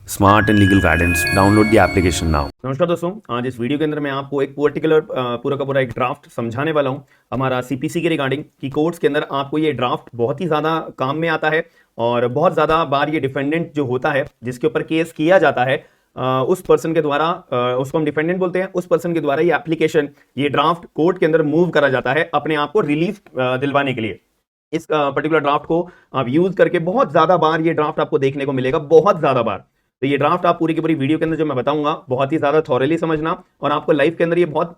Smart and legal guidance download the application now. नमस्कार दोस्तों, आज इस वीडियो के अंदर मैं आपको एक पर्टिकुलर पूरा का पूरा एक ड्राफ्ट समझाने वाला हूं हमारा सीपीसी के रिगार्डिंग कि कोर्ट्स के अंदर आपको ये ड्राफ्ट बहुत ही ज़्यादा काम में आता है और बहुत ज़्यादा बार ये डिफेंडेंट जो होता है जिसके ऊपर केस किया जाता है उस पर्सन के द्वारा उसको हम डिफेंडेंट बोलते हैं, उस पर्सन के द्वारा ये एप्लीकेशन ये ड्राफ्ट कोर्ट के अंदर मूव करा जाता है अपने आप को रिलीफ दिलवाने के लिए। इस पर्टिकुलर ड्राफ्ट को आप यूज करके बहुत ज्यादा बार ये ड्राफ्ट आपको देखने को मिलेगा, बहुत ज्यादा बार। तो ये ड्राफ्ट आप पूरी की पूरी वीडियो के अंदर जो मैं बताऊंगा बहुत ही ज्यादा थॉरली समझना और आपको लाइफ के अंदर ये बहुत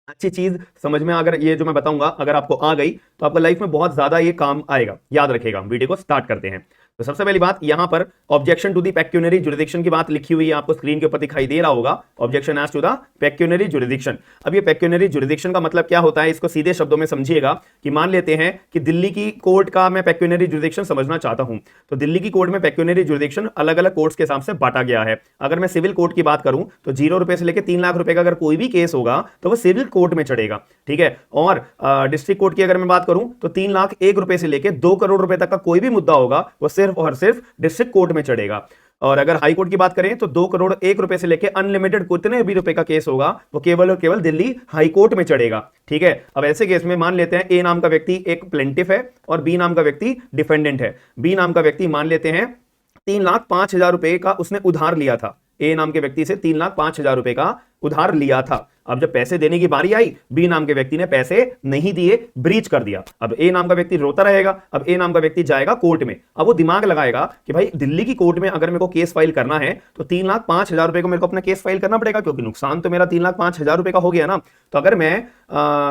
अच्छी चीज समझ में, अगर ये जो मैं बताऊंगा अगर आपको आ गई तो आपको लाइफ में बहुत ज्यादा ये काम आएगा, याद रखेगा। वीडियो को स्टार्ट करते हैं। तो सबसे पहली बात यहां पर objection to the pecuniary jurisdiction की बात लिखी हुई है, आपको स्क्रीन के ऊपर दिखाई दे रहा होगा। Objection as to the pecuniary jurisdiction. अब ये पेक्यूनरी जुरिडिक्शन का मतलब क्या होता है, इसको सीधे शब्दों में समझिएगा कि मान लेते हैं कि दिल्ली की कोर्ट का मैं पेक्यूनरी जुरिडिक्शन समझना चाहता हूं, तो दिल्ली की कोर्ट में पेक्यूनरी जुरिडिक्शन अलग अलग कोर्ट्स के हिसाब से बांटा गया है। अगर मैं सिविल कोर्ट की बात करूं तो 0 रुपए से लेकर 3 लाख रुपए का अगर कोई भी केस होगा तो वो सिविल कोर्ट में चढ़ेगा, ठीक है। और डिस्ट्रिक्ट कोर्ट की अगर मैं बात करूं तो 3 लाख 1 रुपए से लेकर 2 करोड़ रुपए तक का कोई भी मुद्दा होगा वो सिर्फ और सिर्फ डिस्ट्रिक्ट कोर्ट में चढ़ेगा। और अगर हाई कोर्ट की बात करें तो 2 करोड़ 1 रुपए से लेकर अनलिमिटेड कितने भी रुपए का केस होगा वो केवल और केवल दिल्ली हाई कोर्ट में चढ़ेगा, ठीक है। अब ऐसे केस में मान लेते हैं ए नाम का व्यक्ति एक प्लेंटिफ है और बी नाम का व्यक्ति डिफेंडेंट है। बी नाम का व्यक्ति मान लेते हैं 3,05,000 रुपए का उसने उधार लिया था, ए नाम के व्यक्ति से 3,05,000 रुपए का उधार लिया था। अब जब पैसे देने की बारी आई, बी नाम के व्यक्ति ने पैसे नहीं दिए, ब्रीच कर दिया। अब ए नाम का व्यक्ति रोता रहेगा। अब ए नाम का व्यक्ति जाएगा कोर्ट में। अब वो दिमाग लगाएगा कि भाई दिल्ली की कोर्ट में अगर मेरे को केस फाइल करना है तो 3,05,000 रुपए को मेरे को अपना केस फाइल करना पड़ेगा, क्योंकि नुकसान तो मेरा 3,05,000 रुपए का हो गया ना। तो अगर मैं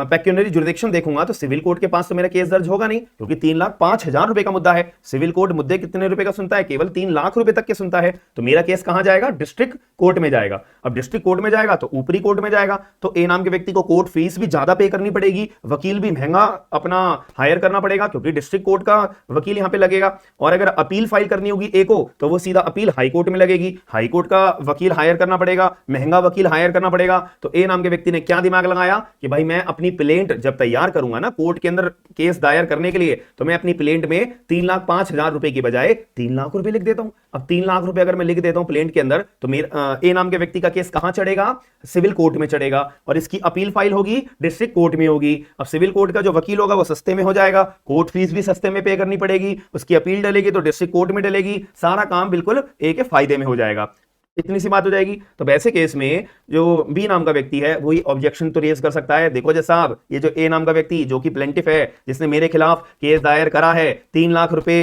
पेक्यूनरी जुरिडिक्शन देखूंगा तो सिविल कोर्ट के पास तो मेरा केस दर्ज होगा नहीं, क्योंकि 3,05,000 रुपए का मुद्दा है। सिविल कोर्ट मुद्दे कितने रुपए का सुनता है, केवल 3 लाख रुपए तक के सुनता है। तो मेरा केस कहां जाएगा, डिस्ट्रिक्ट कोर्ट में जाएगा। अब डिस्ट्रिक्ट कोर्ट में जाएगा तो ऊपरी कोर्ट में जाएगा, तो ए नाम के व्यक्ति को कोर्ट फीस भी ज्यादा पे करनी पड़ेगी, वकील भी महंगा अपना हायर करना पड़ेगा, क्योंकि डिस्ट्रिक्ट कोर्ट का वकील यहां पे लगेगा। और अगर अपील फाइल करनी होगी ए को तो वो सीधा अपील हाई कोर्ट में लगेगी, हाई कोर्ट का वकील हायर करना पड़ेगा, महंगा वकील हायर करना पड़ेगा। तो ए नाम के व्यक्ति ने क्या दिमाग लगाया कि भाई मैं अपनी प्लेंट जब तैयार करूंगा ना कोर्ट के अंदर केस दायर करने के लिए, तो मैं अपनी प्लेंट में 3,05,000 रुपए की बजाय 3 लाख रुपए लिख देता हूं। अब 3 लाख रुपए अगर मैं लिख देता हूं प्लेंट के अंदर तो मेरा ए नाम के व्यक्ति का केस कहां चढ़ेगा, सिविल कोर्ट में चढ़ेगा। और इसकी अपील फाइल होगी डिस्ट्रिक्ट कोर्ट में होगी। अब सिविल कोर्ट का जो वकील होगा वो सस्ते में हो जाएगा, कोर्ट फीस भी सस्ते में पे करनी पड़ेगी, उसकी अपील डलेगी तो डिस्ट्रिक्ट कोर्ट में डलेगी, सारा काम बिल्कुल ए के फायदे में हो जाएगा। इतनी सी बात हो जाएगी। तो वैसे केस में जो बी नाम का व्यक्ति है वही ऑब्जेक्शन तो रेज कर सकता है। देखो जज साहब, ये जो ए नाम का व्यक्ति जो कि प्लेंटिफ है जिसने मेरे खिलाफ केस दायर करा है 3 लाख रुपए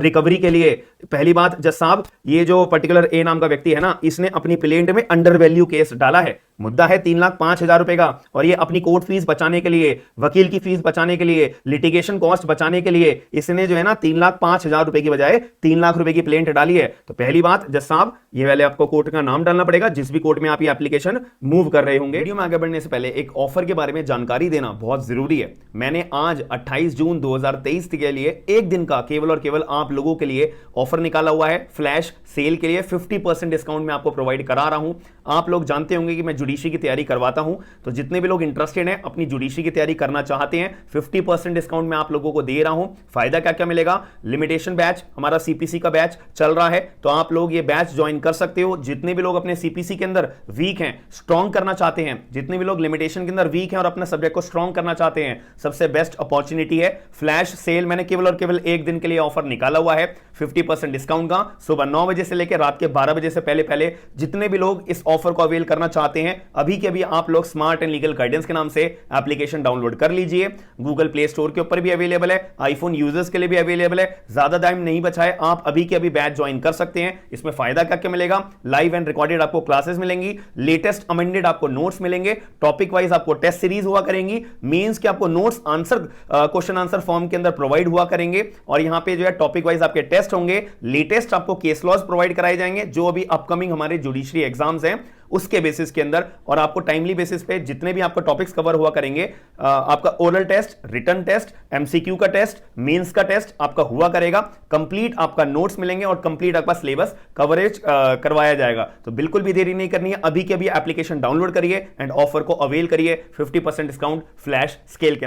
रिकवरी के लिए, पहली बात जज साहब ये जो पर्टिकुलर ए नाम का व्यक्ति है ना, इसने अपनी प्लेंट में अंडर वैल्यू केस डाला है। मुद्दा है 3,05,000 रुपए का और ये अपनी कोर्ट फीस बचाने के लिए, वकील की फीस बचाने के लिए, लिटिगेशन कॉस्ट बचाने के लिए इसने जो है ना 3,05,000 रुपए की बजाय 3 लाख रुपए की प्लेंट डाली है। तो पहली बात जज साहब ये वाले आपको कोर्ट का नाम डालना पड़ेगा जिस भी कोर्ट में आप ये एप्लीकेशन मूव कर रहे होंगे। वीडियो में आगे बढ़ने से पहले एक ऑफर के बारे में जानकारी देना बहुत जरूरी है। मैंने आज 28 जून 2023 के लिए एक दिन का केवल और केवल आप लोगों के लिए ऑफर निकाला हुआ है। फ्लैश सेल के लिए 50% डिस्काउंट में आपको प्रोवाइड करा रहा हूं। आप लोग जानते होंगे कि मैं जुडिशरी की तैयारी करवाता हूं, तो जितने भी लोग इंटरेस्टेड हैं अपनी जुडिशरी की तैयारी करना चाहते हैं 50% डिस्काउंट में आप लोगों को दे रहा हूं। फायदा क्या क्या मिलेगा, लिमिटेशन बैच हमारा सीपीसी का बैच चल रहा है, तो आप लोग ये बैच ज्वाइन कर सकते हो। जितने भी लोग अपने सीपीसी के अंदर वीक हैं, स्ट्रॉन्ग करना चाहते हैं, जितने भी लोग लिमिटेशन के अंदर वीक हैं और अपने सब्जेक्ट को स्ट्रॉन्ग करना चाहते हैं, सबसे बेस्ट अपॉर्चुनिटी है फ्लैश सेल। मैंने केवल और केवल एक दिन के लिए ऑफर निकाला हुआ है 50% डिस्काउंट का। सुबह 9 बजे से लेकर रात के 12 बजे से पहले पहले जितने भी लोग इस ऑफर को अवेल करना चाहते हैं, अभी के अभी आप लोग स्मार्ट एंड लीगल गाइडेंस के नाम से एप्लीकेशन डाउनलोड कर लीजिए। गूगल प्ले स्टोर के ऊपर भी अवेलेबल है, आईफोन यूजर्स के लिए भी अवेलेबल है। ज्यादा टाइम नहीं बचा है, आप अभी के अभी बैच ज्वाइन कर सकते हैं। इसमें फायदा क्या क्या मिलेगा, लाइव एंड रिकॉर्डेड आपको क्लासेस मिलेंगी, लेटेस्ट अमेंडेड आपको नोट्स मिलेंगे, टॉपिक वाइज आपको टेस्ट सीरीज हुआ करेंगी, मेंस के आपको notes answer question answer form के अंदर प्रोवाइड हुआ करेंगे, और यहां पे जो है टॉपिक वाइज आपके टेस्ट होंगे, लेटेस्ट आपको केस लॉज प्रोवाइड कराए जाएंगे जो अभी अपकमिंग हमारे जुडिशरी एग्जाम्स हैं उसके बेसिस के अंदर, और आपको टाइमली बेसिस पे जितने भी आपको टॉपिक्स कवर हुआ करेंगे, आपका oral test, written test, MCQ का टेस्ट, मेंस का टेस्ट आपका हुआ करेगा, कंप्लीट आपका नोट्स मिलेंगे और कंप्लीट आपका सिलेबस कवरेज करवाया जाएगा। तो बिल्कुल भी देरी नहीं करनी है, अभी के अभी एप्लीकेशन डाउनलोड करिए एंड ऑफर को अवेल करिए 50% डिस्काउंट फ्लैश स्केल के।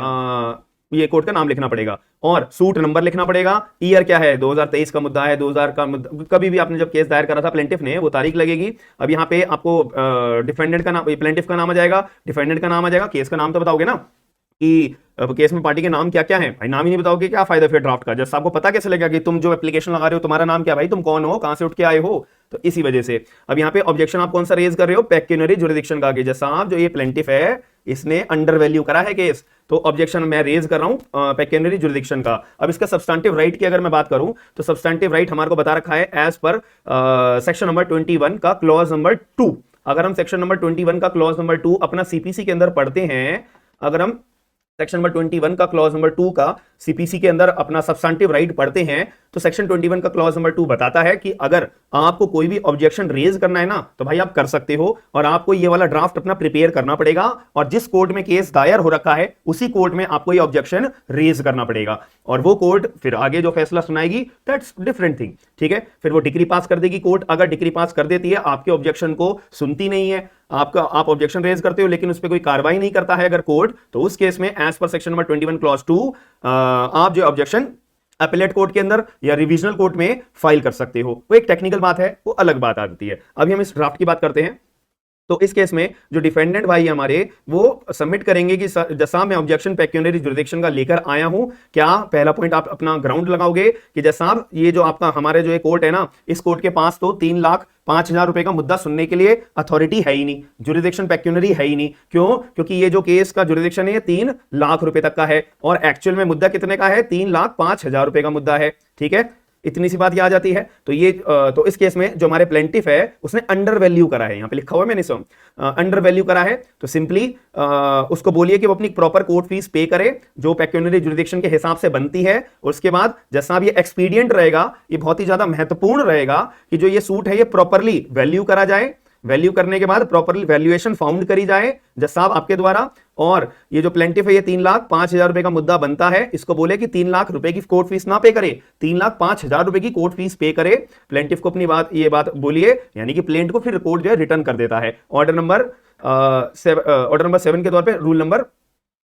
ये कोर्ट का नाम लिखना पड़ेगा और सूट नंबर लिखना पड़ेगा। ईयर क्या है, 2023 का मुद्दा है, 2000 का मुद्दा, कभी भी आपने जब केस दायर करा था प्लेंटिफ ने, वो तारीख लगेगी। अब यहाँ पे आपको डिफेंडेंट का नाम, प्लेंटिफ का नाम आ जाएगा, डिफेंडेंट का नाम आ जाएगा, केस का नाम तो बताओगे ना कि अब केस में पार्टी के नाम क्या क्या है। भाई नाम ही नहीं बताओगे क्या फायदा फिर ड्राफ्ट का। जज साहब को पता कैसे लगेगा कि तुम जो एप्लीकेशन लगा रहे हो तुम्हारा नाम क्या, भाई तुम कौन हो, कहां से उठ के आए हो। तो इसी वजह से अब यहाँ पे ऑब्जेक्शन आप कौन सा रेज कर रहे हो, पेक्यूनरी जुरिडिक्शन का। जज साहब जो ये प्लेंटिफ है इसने अंडर वैल्यू करा है केस, तो ऑब्जेक्शन मैं रेज कर रहा हूं पेक्यूनरी जुरिडिक्शन का। अब इसका सब्सटेंटिव राइट की अगर मैं बात करूं तो सब्सटेंटिव राइट हमारे को बता रखा है एज पर सेक्शन नंबर 21 का क्लॉज नंबर 2। अगर हम सेक्शन नंबर 21 का क्लॉज नंबर 2 अपना सीपीसी के अंदर पढ़ते हैं, अगर हम सेक्शन नंबर 21 का क्लॉज नंबर 2 का सीपीसी के अंदर अपना सब्सटेंटिव राइट पढ़ते हैं तो सेक्शन 21 का क्लॉज नंबर 2 बताता है कि अगर आपको कोई भी ऑब्जेक्शन रेज करना है ना तो भाई आप कर सकते हो, और आपको ये वाला ड्राफ्ट अपना प्रिपेयर करना पड़ेगा, और जिस कोर्ट में केस दायर हो रखा है उसी कोर्ट में आपको ये ऑब्जेक्शन रेज करना पड़ेगा, और वो कोर्ट फिर आगे जो फैसला सुनाएगी दैट्स डिफरेंट थिंग। ठीक है, फिर वो डिक्री पास कर देगी कोर्ट। अगर डिक्री पास कर देती है, आपके ऑब्जेक्शन को सुनती नहीं है, आप ऑब्जेक्शन रेज करते हो लेकिन उस पर कोई कार्रवाई नहीं करता है अगर कोर्ट, तो उस केस में as per section number 21 clause 2 आप जो ऑब्जेक्शन अपीलेट कोर्ट के अंदर या रिवीजनल कोर्ट में फाइल कर सकते हो। वो एक टेक्निकल बात है, वो अलग बात आती है। अभी हम इस ड्राफ्ट की बात करते हैं। तो इस केस में जो डिफेंडेंट भाई हमारे वो सबमिट करेंगे कि जैसा मैं ऑब्जेक्शन पेक्यूनरी जुरिडिक्शन का लेकर आया हूं, क्या पहला पॉइंट आप अपना ग्राउंड लगाओगे कि जैसा ये जो आपका हमारे जो ये कोर्ट है ना, इस कोर्ट के पास तो 3,05,000 रुपए का मुद्दा सुनने के लिए अथॉरिटी है ही नहीं, जुरिडिक्शन पेक्यूनरी है ही नहीं। क्यों? क्योंकि ये जो केस का जुरिडिक्शन है ये 3 लाख रुपए तक का है, और एक्चुअल में मुद्दा कितने का है, 3,05,000 रुपए का मुद्दा है। ठीक है, इतनी सी बात ये आ जाती है। तो ये तो इस केस में जो हमारे प्लेंटिफ है उसने अंडर वैल्यू करा है, यहां पे लिखा हुआ है मैंने सो अंडर वैल्यू करा है, तो सिंपली उसको बोलिए कि वो अपनी प्रॉपर कोर्ट फीस पे करे जो पेक्यूनरी जुरिडिक्शन के हिसाब से बनती है। और उसके बाद जैसा भी एक्सपीडियंट रहेगा, ये बहुत ही ज्यादा महत्वपूर्ण रहेगा कि जो ये सूट है ये प्रॉपरली वैल्यू करा जाए, वैल्यू करने के बाद प्रॉपरली वैल्यूएशन फाउंड करी जाए जज साहब आपके द्वारा। और ये जो प्लेंटिफ है ये 3,05,000 रुपए का मुद्दा बनता है, इसको बोले कि 3 लाख रुपए की कोर्ट फीस ना पे करे, 3,05,000 रुपए की कोर्ट फीस पे करे। प्लेंटिफ को अपनी बात ये बात बोलिए, यानी कि प्लेंट को फिर कोर्ट जो है रिटर्न कर देता है ऑर्डर नंबर 7 के तौर पे रूल नंबर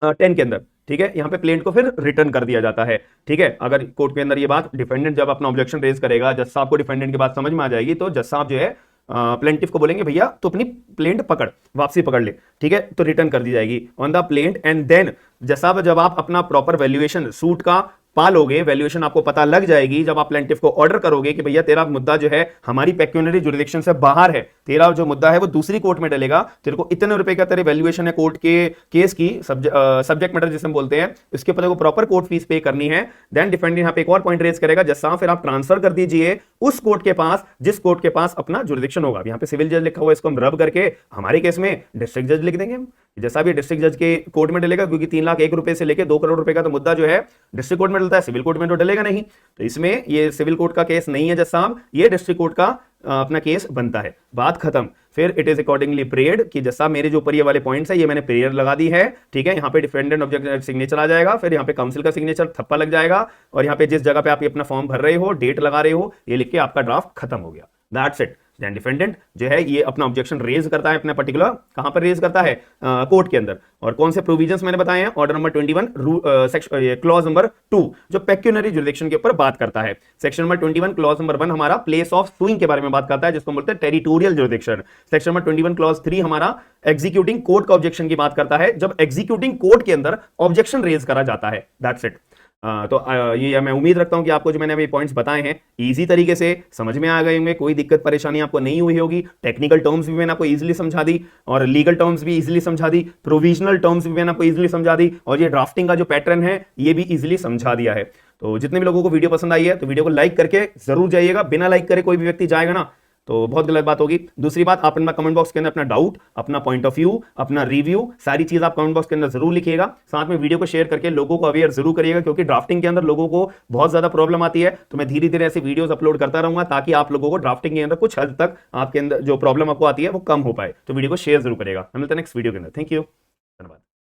10 के अंदर। ठीक है, यहां पे प्लेंट को फिर रिटर्न कर दिया जाता है। ठीक है, अगर कोर्ट के अंदर ये बात डिफेंडेंट जब अपना ऑब्जेक्शन रेज करेगा, जज साहब को डिफेंडेंट की बात समझ में आ जाएगी, तो जज साहब जो है प्लेंटिफ को बोलेंगे भैया तो अपनी प्लेंट पकड़, वापसी पकड़ ले। ठीक है, तो रिटर्न कर दी जाएगी on the plaint. And then जैसा जब आप अपना प्रॉपर वैल्यूएशन सूट का पालोगे, वैल्यूएशन आपको पता लग जाएगी, जब आप प्लेंटिफ को ऑर्डर करोगे कि भैया तेरा मुद्दा जो है हमारी पेक्यूनरी जुरिडिक्शन से बाहर है, तेरा जो मुद्दा है वो दूसरी कोर्ट में डलेगा, तेरे को इतने रुपए का तेरे वैल्यूएशन है कोर्ट के केस की, सब्जेक्ट मैटर जिसे हम बोलते हैं, इसके ऊपर प्रॉपर कोर्ट फीस पे करनी है। देन डिफेंडेंट यहां पे एक और पॉइंट रेज करेगा, जैसा फिर आप ट्रांसफर कर दीजिए उस कोर्ट के पास जिस कोर्ट के पास अपना जुरिडिक्शन होगा। यहां पे सिविल जज लिखा हुआ है, इसको हम रब करके हमारे केस में डिस्ट्रिक्ट जज लिख देंगे। जैसा भी डिस्ट्रिक्ट जज के कोर्ट में डलेगा, क्योंकि 3,01,000 रुपए से लेकर 2 करोड़ रुपए का तो मुद्दा जो है डिस्ट्रिक्ट कोर्ट में डलता है, सिविल कोर्ट में तो डलेगा नहीं। तो इसमें ये सिविल कोर्ट का केस नहीं है जज साहब, ये डिस्ट्रिक्ट कोर्ट का अपना केस बनता है। बात खत्म। फिर इट इज अकॉर्डिंगली प्रेयर्ड कि जैसा मेरे जो ऊपर ये वाले पॉइंट्स है ये मैंने प्रेयर लगा दी है। ठीक है, यहाँ पे डिफेंडेंट ऑब्जेक्ट सिग्नेचर आ जाएगा, फिर यहाँ पे काउंसिल का सिग्नेचर थप्पा लग जाएगा, और यहाँ पे जिस जगह पे आप अपना फॉर्म भर रहे हो, डेट लगा रहे हो, ये लिख के आपका ड्राफ्ट खत्म हो गया। That's it. देन डिफेंडेंट जो है ये अपना ऑब्जेक्शन रेज करता है, अपना पर्टिकुलर कहां पर रेज करता है, कोर्ट के अंदर। और कौन से प्रोविजंस मैंने बताए हैं, ऑर्डर नंबर 21 क्लॉज नंबर 2 जो पेक्यूनरी जुरिडिक्शन के ऊपर बात करता है। सेक्शन नंबर 21 क्लॉज नंबर 1 हमारा प्लेस ऑफ सुइंग के बारे में बात करता है, जिसको बोलते हैं territorial jurisdiction. Section number 21 clause 3 हमारा एग्जीक्यूटिंग कोर्ट का ऑब्जेक्शन की बात करता है, जब एग्जीक्यूटिंग कोर्ट के अंदर ऑब्जेक्शन रेज करा जाता है। That's it. तो ये मैं उम्मीद रखता हूं कि आपको जो मैंने अभी पॉइंट्स बताए हैं इजी तरीके से समझ में आ गए होंगे, कोई दिक्कत परेशानी आपको नहीं हुई होगी। टेक्निकल टर्म्स भी मैंने आपको इजीली समझा दी, और लीगल टर्म्स भी इजीली समझा दी, प्रोविजनल टर्म्स भी मैंने आपको इजीली समझा दी, और ये ड्राफ्टिंग का जो पैटर्न है ये भी इजीली समझा दिया है। तो जितने भी लोगों को वीडियो पसंद आई है तो वीडियो को लाइक करके जरूर जाइएगा, बिना लाइक करे कोई भी व्यक्ति जाएगा ना तो बहुत गलत बात होगी। दूसरी बात, आप अपना कमेंट बॉक्स के अंदर अपना डाउट, अपना पॉइंट ऑफ व्यू, अपना रिव्यू, सारी चीज आप कमेंट बॉक्स के अंदर जरूर लिखिएगा। साथ में वीडियो को शेयर करके लोगों को अवेयर जरूर करिएगा, क्योंकि ड्राफ्टिंग के अंदर लोगों को बहुत ज्यादा प्रॉब्लम आती है। तो मैं धीरे धीरे ऐसे वीडियोस अपलोड करता रहूंगा ताकि आप लोगों को ड्राफ्टिंग के अंदर कुछ हद तक आपके अंदर जो प्रॉब्लम आपको आती है वो कम हो पाए। तो वीडियो को शेयर जरूर करेगा। हम मिलते हैं नेक्स्ट वीडियो के अंदर। Thank you.